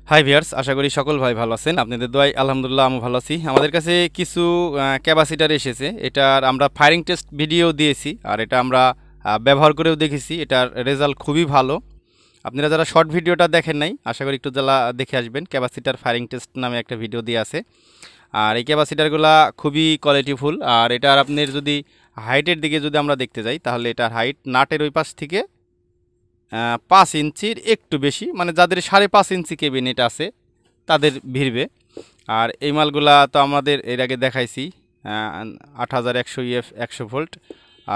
High viewers, আশা করি সকল ভাই ভালো আছেন। আপনাদের দোয়ায় আলহামদুলিল্লাহ আমি ভালো আছি। আমাদের কাছে কিছু ক্যাপাসিটার এসেছে। এটার আমরা ফায়ারিং টেস্ট ভিডিও দিয়েছি, আর এটা আমরা ব্যবহার করেও দেখেছি। এটার রেজাল্ট খুবই ভালো। আপনারা যারা শর্ট ভিডিওটা দেখেন নাই, আশা করি একটু যারা দেখে আসবেন। ক্যাপাসিটার ফায়ারিং টেস্ট নামে একটা ভিডিও দিয়ে আছে। আর এই ক্যাপাসিটারগুলা খুবই কোয়ালিটিফুল। আর এটার আপনার যদি হাইটের দিকে যদি আমরা দেখতে যাই, তাহলে এটার হাইট নাটের ওই পাশ থেকে 5 ইঞ্চির একটু বেশি, মানে যাদের 5.5 ইঞ্চি কেবিনেট আছে তাদের ভিড়বে। আর এই মালগুলা তো আমাদের এর আগে দেখাইছি, 8100 ইএফ 100 ভোল্ট।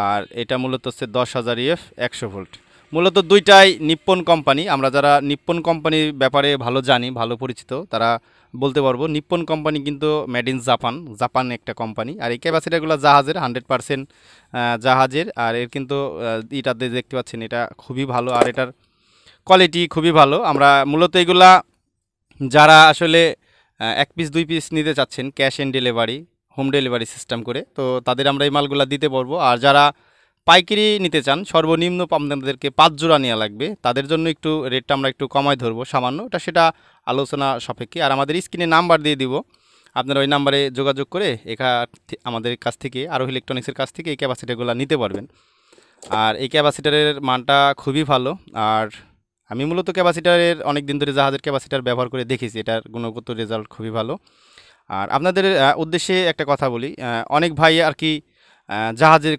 আর এটা মূলত হচ্ছে 10,000 ইএফ 100 ভোল্ট। মূলত দুইটাই নিপ্পন কোম্পানি। আমরা যারা নিপ্পন কোম্পানির ব্যাপারে ভালো জানি, ভালো পরিচিত, তারা বলতে পারবো নিপ্পন কোম্পানি কিন্তু মেড ইন জাপান, জাপান একটা কোম্পানি। আর এই ক্যাপাসিটারগুলো জাহাজের 100% জাহাজের। আর এর কিন্তু এটাতে দেখতে পাচ্ছেন এটা খুবই ভালো, আর এটার কোয়ালিটি খুবই ভালো। আমরা মূলত এগুলা যারা আসলে 1 পিস 2 পিস নিতে চাচ্ছেন cash on delivery, home delivery system করে, তো তাদের আমরা এই মালগুলা দিতে পারবো। আর যারা পাইকারি নিতে চান, সর্বনিম্ন আপনাদেরকে 5 জোড়া নেওয়া লাগবে, তাদের জন্য একটু রেটটা আমরা একটু কমায় ধরবো সামান্য, সেটা আলোচনা সাপেক্ষে। আর আমাদের স্ক্রিনে নাম্বার দিয়ে দিব, আপনারা ওই নাম্বারে যোগাযোগ করে আমাদের কাছ থেকে, আরও ইলেকট্রনিক্সের কাছ থেকে এই ক্যাপাসিটারগুলো নিতে পারবেন। আর এই ক্যাপাসিটারের মানটা খুবই ভালো। আর আমি মূলত ক্যাপাসিটারের অনেক দিন ধরে জাহাজের ক্যাপাসিটার ব্যবহার করে দেখেছি, এটার গুণগত রেজাল্ট খুবই ভালো। আর আপনাদের উদ্দেশ্যে একটা কথা বলি, অনেক ভাই আর কি জাহাজের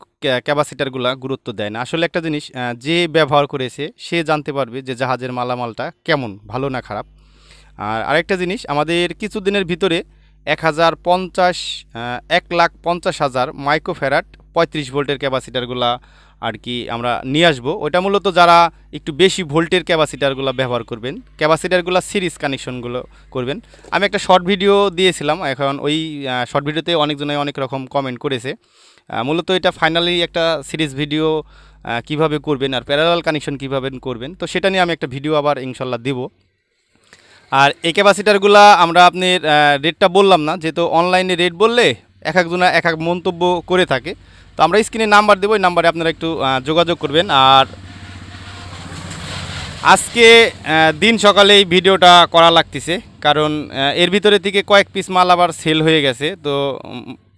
ক্যাপাসিটারগুলা গুরুত্ব দেয় না। আসলে একটা জিনিস, যে ব্যবহার করেছে সে জানতে পারবে যে জাহাজের মালামালটা কেমন, ভালো না খারাপ। আর আরেকটা জিনিস, আমাদের কিছুদিনের ভিতরে 1,50,000 মাইক্রোফ্যারাড 35 ভোল্টের ক্যাপাসিটারগুলা আর কি আমরা নিয়ে আসবো। ওটা মূলত যারা একটু বেশি ভোল্টের ক্যাপাসিটারগুলো ব্যবহার করবেন, ক্যাপাসিটারগুলো সিরিজ কানেকশনগুলো করবেন। আমি একটা শর্ট ভিডিও দিয়েছিলাম, এখন ওই শর্ট ভিডিওতে অনেকজনে অনেক রকম কমেন্ট করেছে। মূলত এটা ফাইনালি একটা সিরিজ ভিডিও কিভাবে করবেন আর প্যারালাল কানেকশন কিভাবে করবেন, তো সেটা নিয়ে আমি একটা ভিডিও আবার ইনশাল্লাহ দেব। আর এই ক্যাপাসিটারগুলো আমরা আপনার রেটটা বললাম না, যেহেতু অনলাইনে রেট বললে এক একজনা এক এক মন্তব্য করে থাকে। তো আমরা স্ক্রিনে নাম্বার দেবো, ওই নাম্বারে আপনারা একটু যোগাযোগ করবেন। আর আজকে দিন সকালে এই ভিডিওটা করা লাগতেছে, কারণ এর ভিতরে থেকে কয়েক পিস মাল আবার সেল হয়ে গেছে। তো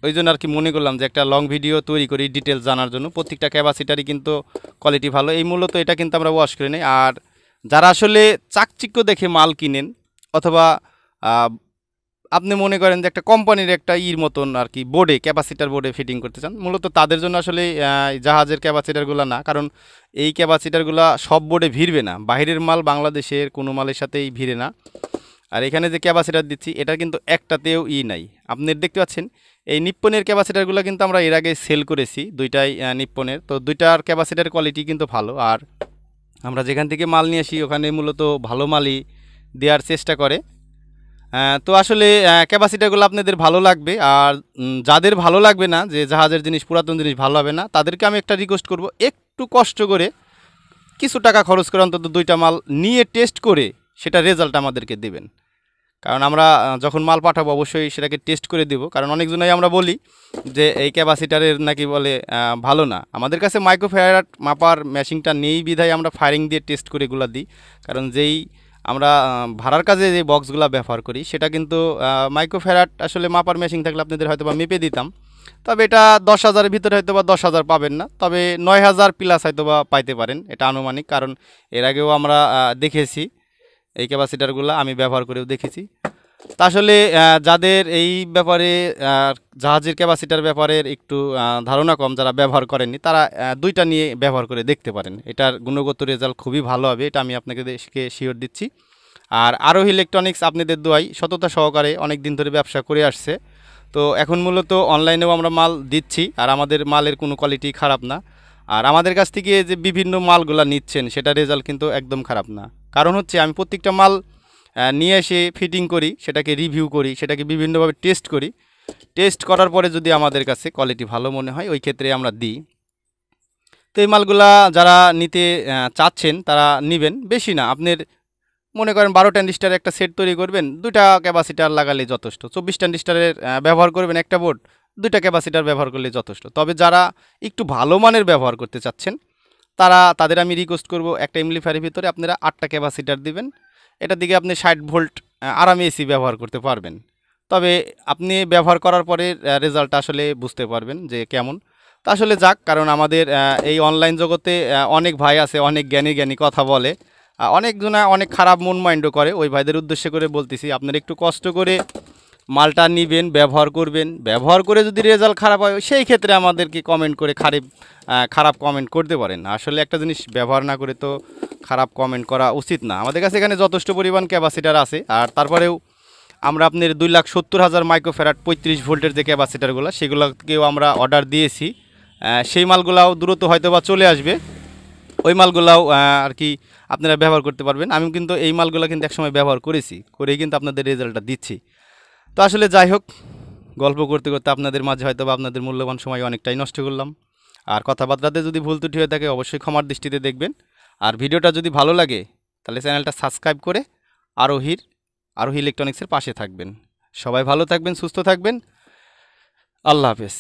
ওই জন্য আর কি মনে করলাম যে একটা লং ভিডিও তৈরি করি ডিটেলস জানার জন্য। প্রত্যেকটা ক্যাপাসিটারই কিন্তু কোয়ালিটি ভালো। এই মূলত এটা কিন্তু আমরা ওয়াশ করে নিই। আর যারা আসলে চাকচিক্য দেখে মাল কিনেন, অথবা আপনি মনে করেন যে একটা কোম্পানির একটা মতন আর কি বোর্ডে, ক্যাপাসিটার বোর্ডে ফিটিং করতে চান, মূলত তাদের জন্য আসলে জাহাজের ক্যাপাসিটারগুলো না। কারণ এই ক্যাপাসিটারগুলো সব বোর্ডে ভিড়বে না, বাইরের মাল বাংলাদেশের কোনো মালের সাথেই ভিড়ে না। আর এখানে যে ক্যাপাসিটার দিচ্ছি এটা কিন্তু একটাতেও নাই। আপনি দেখতে পাচ্ছেন এই নিপ্পনের ক্যাপাসিটারগুলো কিন্তু আমরা এর আগে সেল করেছি, দুইটাই নিপ্পনের। তো দুইটার ক্যাপাসিটার কোয়ালিটি কিন্তু ভালো। আর আমরা যেখান থেকে মাল নিয়ে আসি ওখানে মূলত ভালো মালই দেওয়ার চেষ্টা করে। তো আসলে ক্যাপাসিটারগুলো আপনাদের ভালো লাগবে। আর যাদের ভালো লাগবে না, যে জাহাজের জিনিস, পুরাতন জিনিস ভালো হবে না, তাদেরকে আমি একটা রিকোয়েস্ট করব, একটু কষ্ট করে কিছু টাকা খরচ করে অন্তত দুইটা মাল নিয়ে টেস্ট করে সেটা রেজাল্ট আমাদেরকে দেবেন। কারণ আমরা যখন মাল পাঠাবো অবশ্যই সেটাকে টেস্ট করে দেব। কারণ অনেকজনাই আমরা বলি যে এই ক্যাপাসিটারের নাকি বলে ভালো না। আমাদের কাছে মাইক্রোফ্যারাড মাপার মেশিনটা নেই বিধায় আমরা ফায়ারিং দিয়ে টেস্ট করে এগুলো দিই। কারণ যেই আমরা ভাড়ার কাজে যে বক্সগুলো ব্যবহার করি সেটা কিন্তু মাইক্রোফ্যারাড আসলে মাপার মেশিন থাকলে আপনাদের হয়তো বা মেপে দিতাম। তবে এটা 10,000-এর ভিতরে হয়তো বা 10,000 পাবেন না, তবে 9,000 প্লাস হয়তো বা পাইতে পারেন, এটা আনুমানিক। কারণ এর আগেও আমরা দেখেছি এই ক্যাপাসিটারগুলো, আমি ব্যবহার করেও দেখেছি। তা আসলে যাদের এই ব্যাপারে জাহাজের ক্যাপাসিটার ব্যাপারের একটু ধারণা কম, যারা ব্যবহার করেননি, তারা দুইটা নিয়ে ব্যবহার করে দেখতে পারেন। এটার গুণগত রেজাল্ট খুবই ভালো হবে, এটা আমি আপনাকে শিওর দিচ্ছি। আর আরও ইলেকট্রনিক্স আপনাদের দোয়াই সততা সহকারে অনেক দিন ধরে ব্যবসা করে আসছে। তো এখন মূলত অনলাইনেও আমরা মাল দিচ্ছি, আর আমাদের মালের কোনো কোয়ালিটি খারাপ না। আর আমাদের কাছ থেকে যে বিভিন্ন মালগুলো নিচ্ছেন সেটা রেজাল্ট কিন্তু একদম খারাপ না। কারণ হচ্ছে আমি প্রত্যেকটা মাল নিয়ে এসে ফিটিং করি, সেটাকে রিভিউ করি, সেটাকে বিভিন্নভাবে টেস্ট করি। টেস্ট করার পরে যদি আমাদের কাছে কোয়ালিটি ভালো মনে হয়, ওই ক্ষেত্রে আমরা দিই। তো এই মালগুলা যারা নিতে চাচ্ছেন তারা নেবেন, বেশি না। আপনার মনে করেন 12 ট্রানজিস্টারের একটা সেট তৈরি করবেন, দুইটা ক্যাপাসিটার লাগালে যথেষ্ট। 24 ট্রানজিস্টারের ব্যবহার করবেন একটা বোর্ড, দুইটা ক্যাপাসিটার ব্যবহার করলে যথেষ্ট। তবে যারা একটু ভালো মানের ব্যবহার করতে চাচ্ছেন, তাদের আমি রিকোয়েস্ট করব, একটা এমপ্লিফায়ারের ভিতরে আপনারা 8টা ক্যাপাসিটার দিবেন এটার দিকে আপনি 60 ভোল্ট আরামে এসি ব্যবহার করতে পারবেন। তবে আপনি ব্যবহার করার পরে রেজাল্ট আসলে বুঝতে পারবেন যে কেমন। তা আসলে যাক, কারণ আমাদের এই অনলাইন জগতে অনেক ভাই আছে, অনেক জ্ঞানী জ্ঞানী কথা বলে, অনেকজনা অনেক খারাপ মন মাইন্ডও করে। ওই ভাইদের উদ্দেশ্য করে বলতেছি, আপনারা একটু কষ্ট করে মালটা নিবেন, ব্যবহার করবেন। ব্যবহার করে যদি রেজাল্ট খারাপ হয়, সেই ক্ষেত্রে আমাদেরকে কমেন্ট করে খারাপ কমেন্ট করতে পারেন। আসলে একটা জিনিস ব্যবহার না করে তো খারাপ কমেন্ট করা উচিত না। আমাদের কাছে এখানে যথেষ্ট পরিমাণ ক্যাপাসিটার আছে, আর তারপরেও আমরা আপনার 2,70,000 মাইক্রোফ্যারাড 35 ভোল্টের যে ক্যাপাসিটারগুলো, সেগুলোকেও আমরা অর্ডার দিয়েছি। সেই মালগুলাও দ্রুত হয়তো বা চলে আসবে। ওই মালগুলাও আর কি আপনারা ব্যবহার করতে পারবেন। আমি কিন্তু এই মালগুলো কিন্তু একসময় ব্যবহার করেই কিন্তু আপনাদের রেজাল্টটা দিচ্ছি। তো আসলে যাই হোক, গল্প করতে করতে আপনাদের মাঝে হয়তো বা আপনাদের মূল্যবান সময় অনেকটাই নষ্ট করলাম। আর কথাবার্তাতে যদি ভুল ত্রুটি হয়ে থাকে অবশ্যই ক্ষমার দৃষ্টিতে দেখবেন। আর ভিডিওটা যদি ভালো লাগে তাহলে চ্যানেলটা সাবস্ক্রাইব করে আরোহী ইলেকট্রনিক্সের পাশে থাকবেন। সবাই ভালো থাকবেন, সুস্থ থাকবেন। আল্লাহ হাফেজ।